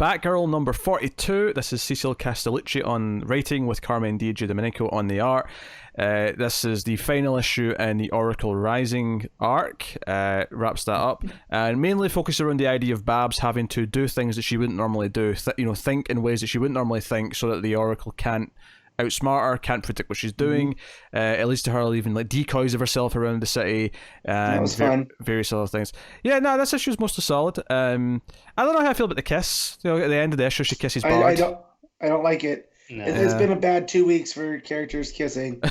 Batgirl number 42. This is Cecil Castellucci on writing with Carmen Digidomenico on the art. This is the final issue in the Oracle Rising arc. Wraps that up and mainly focuses around the idea of Babs having to do things that she wouldn't normally do. Think in ways that she wouldn't normally think, so that the Oracle can't outsmart her, can't predict what she's doing. It leads to her leaving like decoys of herself around the city and that was fun. Various other things. Yeah, no, this issue is mostly solid. I don't know how I feel about the kiss. At the end of the issue, she kisses Bard. I don't like it. No. It's been a bad 2 weeks for characters kissing.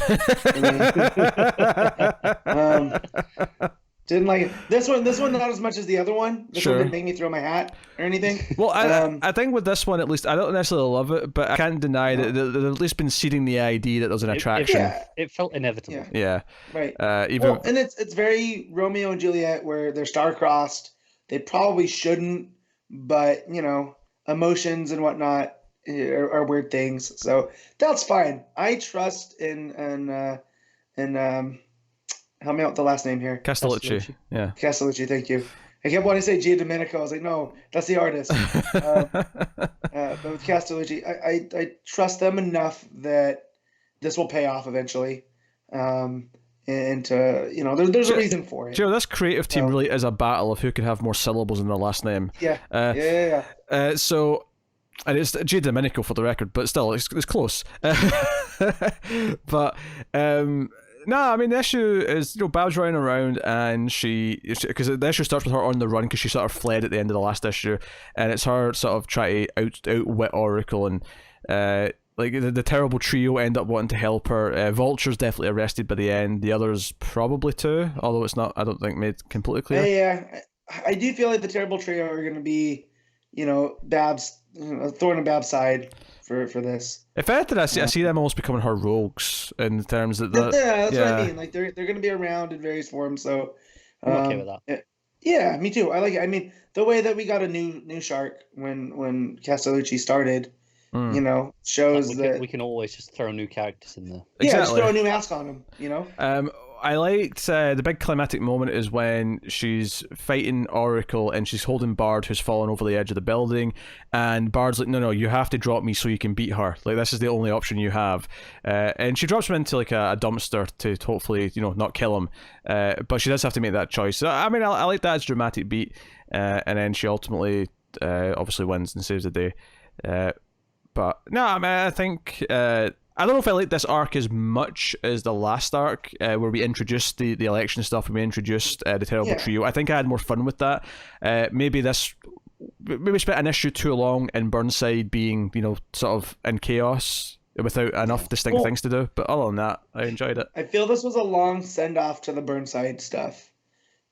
Didn't like it. This one not as much as the other one. This one didn't make me throw my hat or anything. Well, I think with this one, at least, I don't necessarily love it, but I can't deny that they've at least been seeding the idea that there's an attraction. It felt inevitable. Yeah. Right. And it's very Romeo and Juliet, where they're star-crossed. They probably shouldn't, but, emotions and whatnot are weird things. So that's fine. I trust in help me out with the last name here. Castellucci. Yeah. Castellucci, thank you. I kept wanting to say Gia Domenico. I was like, no, that's the artist. But with Castellucci, I trust them enough that this will pay off eventually. And there's a reason for it. Joe, this creative team really is a battle of who can have more syllables in their last name. Yeah. So, and it's Gia Domenico for the record, but still, it's close. But, no, I mean, the issue is, Babs running around, and because the issue starts with her on the run because she sort of fled at the end of the last issue, and it's her sort of trying to outwit Oracle, and the terrible trio end up wanting to help her. Vulture's definitely arrested by the end, the others probably too, although it's not, I don't think, made completely clear. Yeah, I do feel like the terrible trio are going to be, Babs, thorn in Babs' side for this. If anything, I see them almost becoming her rogues in terms of that. That's what I mean. Like they're going to be around in various forms. So I'm okay with that. Yeah, me too. I like it. I mean, the way that we got a new shark when Castellucci started, shows that we can always just throw new characters in there. Yeah, just throw a new mask on them. I liked the big climatic moment is when she's fighting Oracle and she's holding Bard, who's fallen over the edge of the building, and Bard's like, no, you have to drop me so you can beat her. Like, this is the only option you have. And she drops him into like a dumpster to hopefully not kill him. But she does have to make that choice. So, I mean, I like that as a dramatic beat. And then she ultimately obviously wins and saves the day. But no, I mean, I think I don't know if I like this arc as much as the last arc, where we introduced the election stuff and we introduced the terrible trio. I think I had more fun with that. Maybe spent an issue too long in Burnside being, sort of in chaos without enough distinct things to do. But other than that, I enjoyed it. I feel this was a long send off to the Burnside stuff,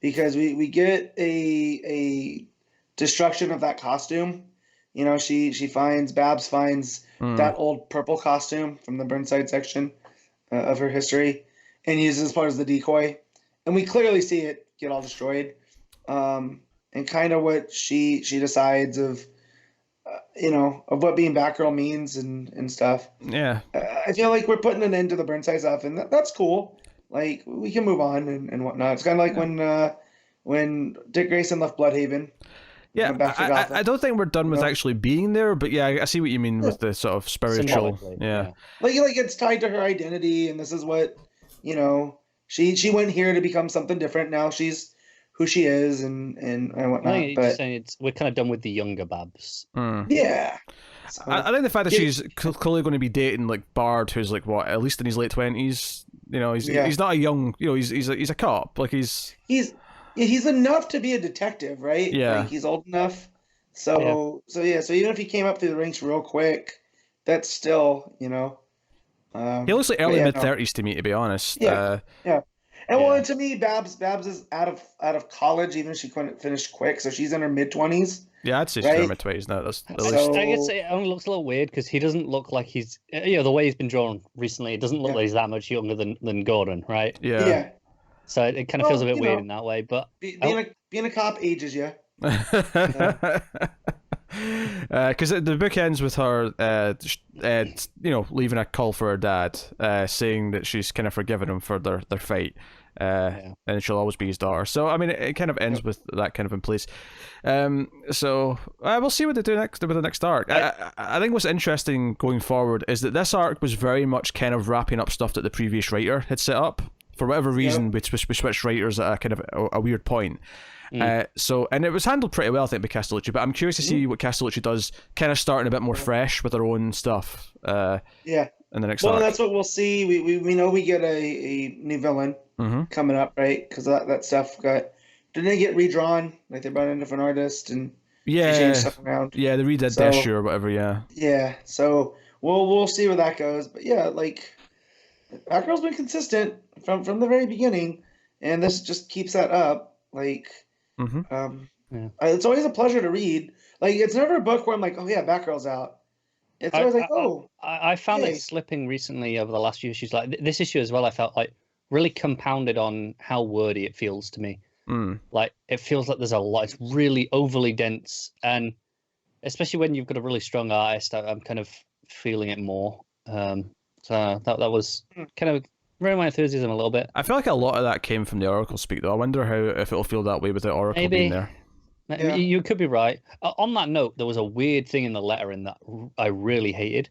because we get a destruction of that costume. Babs finds that old purple costume from the Burnside section of her history and uses it as part of the decoy. And we clearly see it get all destroyed. And kind of what she decides of what being Batgirl means and stuff. Yeah. I feel like we're putting an end to the Burnside stuff, and that's cool. Like, we can move on and whatnot. It's kind of like when Dick Grayson left Bloodhaven. Yeah, I don't think we're done with actually being there, but yeah, I see what you mean with the sort of spiritual. Yeah. Like it's tied to her identity, and this is what, she went here to become something different. Now she's who she is and whatnot. I think saying we're kind of done with the younger Babs. Yeah. So, I think the fact that she's clearly going to be dating like Bard, who's like at least in his late 20s. He's not a young. He's a cop. Like he's enough to be a detective, right? Yeah. Like, he's old enough. So even if he came up through the ranks real quick, that's still, he looks like early mid-30s to me, to be honest. Yeah. And to me, Babs is out of college, even if she couldn't finish quick, so she's in her mid-20s. Yeah, I'd say she's in her mid-20s now. I guess it only looks a little weird because he doesn't look like he's, the way he's been drawn recently, it doesn't look like he's that much younger than Gordon, right? Yeah. So it kind of feels a bit weird in that way, but being a cop ages you. Because the book ends with her, leaving a call for her dad, saying that she's kind of forgiven him for their fight, and she'll always be his daughter. So I mean, it kind of ends with that kind of in place. So we'll see what they do next with the next arc. I think what's interesting going forward is that this arc was very much kind of wrapping up stuff that the previous writer had set up. For whatever reason, we switched writers at a kind of a weird point. So, and it was handled pretty well, I think, by Castellucci. But I'm curious to see what Castellucci does, kind of starting a bit more fresh with their own stuff. In the next arc. That's what we'll see. We know we get a new villain coming up, right? Because that stuff didn't they get redrawn? Like they brought in a different artist and changed stuff around. Yeah, they redid that issue or whatever. Yeah. Yeah. So we'll see where that goes. But yeah, like Batgirl's been consistent from the very beginning, and this just keeps that up. Like, it's always a pleasure to read. Like, it's never a book where I'm like, oh yeah, Batgirl's out. It's always like, oh. I found it slipping recently over the last few issues. Like this issue as well, I felt like really compounded on how wordy it feels to me. Like it feels like there's a lot. It's really overly dense, and especially when you've got a really strong artist, I'm kind of feeling it more. So that was kind of ruined my enthusiasm a little bit. I feel like a lot of that came from the Oracle speak, though. I wonder if it'll feel that way with the Oracle being there. Yeah. You could be right. On that note, there was a weird thing in the lettering that I really hated.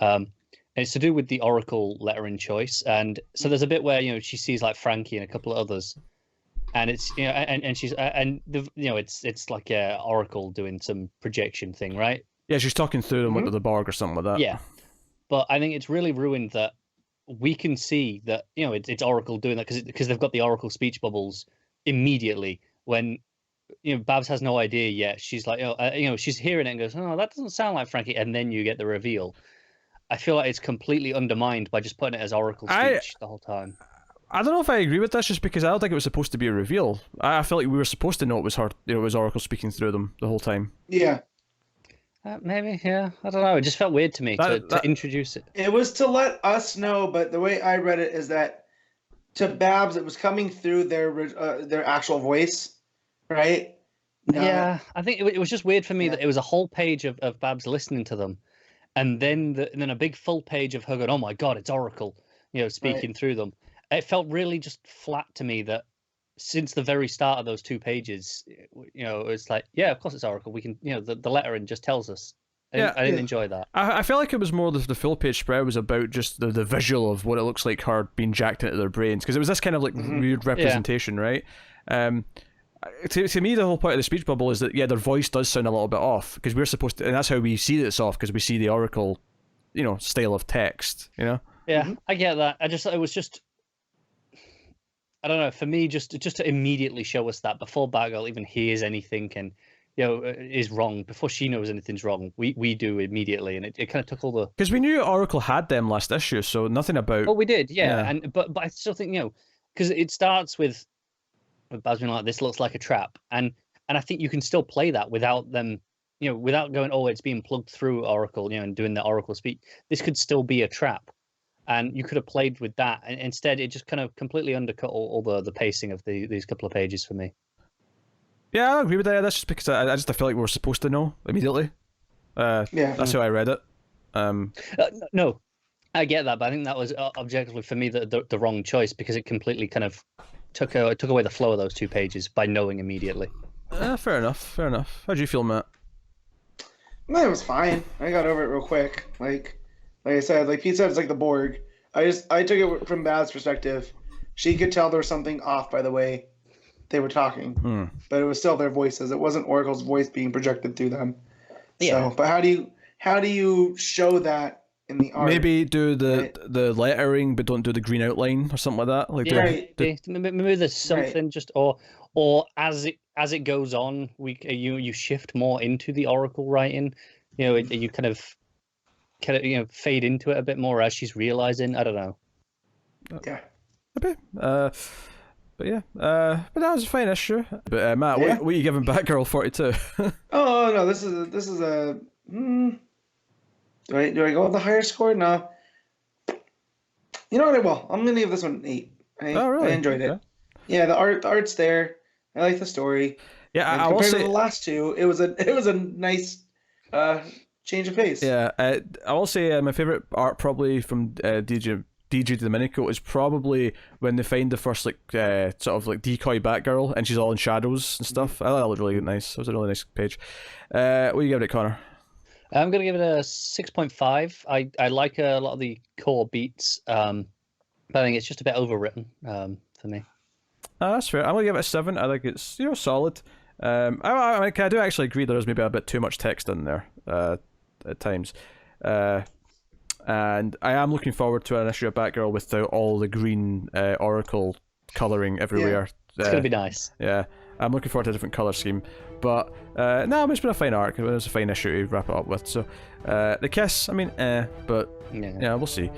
And it's to do with the Oracle lettering choice. And so there's a bit where, she sees like Frankie and a couple of others. And it's, and she's, it's like Oracle doing some projection thing, right? Yeah, she's talking through them with the Borg or something like that. Yeah. But I think it's really ruined that we can see that, it's Oracle doing that because they've got the Oracle speech bubbles immediately when, Babs has no idea yet. She's like, she's hearing it and goes, oh, that doesn't sound like Frankie. And then you get the reveal. I feel like it's completely undermined by just putting it as Oracle speech the whole time. I don't know if I agree with this, just because I don't think it was supposed to be a reveal. I feel like we were supposed to know it was her, it was Oracle speaking through them the whole time. Yeah. Maybe, yeah. I don't know. It just felt weird to me to introduce it. It was to let us know, but the way I read it is that to Babs, it was coming through their actual voice, right? Yeah, I think it was just weird for me that it was a whole page of Babs listening to them, and then a big full page of her going, "Oh my God, it's Oracle," speaking through them. It felt really just flat to me that since the very start of those 2 pages, it's like, yeah, of course it's Oracle. We can, the lettering just tells us. I didn't enjoy that. I feel like it was more the full page spread was about just the visual of what it looks like her being jacked into their brains, because it was this kind of like weird representation, right? To me, the whole point of the speech bubble is that their voice does sound a little bit off, because we're supposed to, and that's how we see that it's off, because we see the Oracle, style of text, Yeah, I get that. It was just, I don't know. For me, just to immediately show us that before Batgirl even hears anything and is wrong, before she knows anything's wrong, we do immediately, and it kind of took all the, because we knew Oracle had them last issue, so nothing about. Oh, we did, yeah. And but I still think because it starts with Babs being like, this looks like a trap, and I think you can still play that without them, without going, oh, it's being plugged through Oracle, and doing the Oracle speak. This could still be a trap. And you could have played with that. And instead, it just kind of completely undercut all the pacing of these couple of pages for me. Yeah, I agree with that. That's just because I feel like we were supposed to know immediately. That's how I read it. No, I get that, but I think that was objectively for me the wrong choice, because it completely kind of took away the flow of those 2 pages by knowing immediately. Fair enough. How do you feel, Matt? No, it was fine. I got over it real quick. Like I said, like Pete said, it's like the Borg. I took it from Bab's perspective. She could tell there was something off by the way they were talking, but it was still their voices. It wasn't Oracle's voice being projected through them. Yeah. So, but how do you show that in the art? Maybe do the lettering, but don't do the green outline or something like that. Like maybe there's something just or as it goes on, you shift more into the Oracle writing. You kind of fade into it a bit more as she's realizing. I don't know. Yeah. Okay. But that was a fine issue. But Matt, what are you giving Batgirl 42? Oh no, this is a. Do I go with the higher score? No. You know what I will. I'm gonna give this one an 8. Oh really? I enjoyed it. Yeah, the art's there. I like the story. Yeah, and I will say compared to the last 2, it was a nice change of pace. Yeah, I will say my favorite art probably from DJ DJ Domenico is probably when they find the first like sort of like decoy Batgirl and she's all in shadows and stuff. I thought that looked really nice. It was a really nice page. What do you give it, Connor? I'm gonna give it a 6.5. I like a lot of the core beats, but I think it's just a bit overwritten for me. That's fair. I'm gonna give it a 7. I think it's solid. I do actually agree there is maybe a bit too much text in there at times. And I am looking forward to an issue of Batgirl without all the green Oracle colouring everywhere. It's going to be nice. Yeah, I'm looking forward to a different colour scheme. But no, it's been a fine arc. It was a fine issue to wrap it up with. So the kiss, I mean, but yeah, we'll see.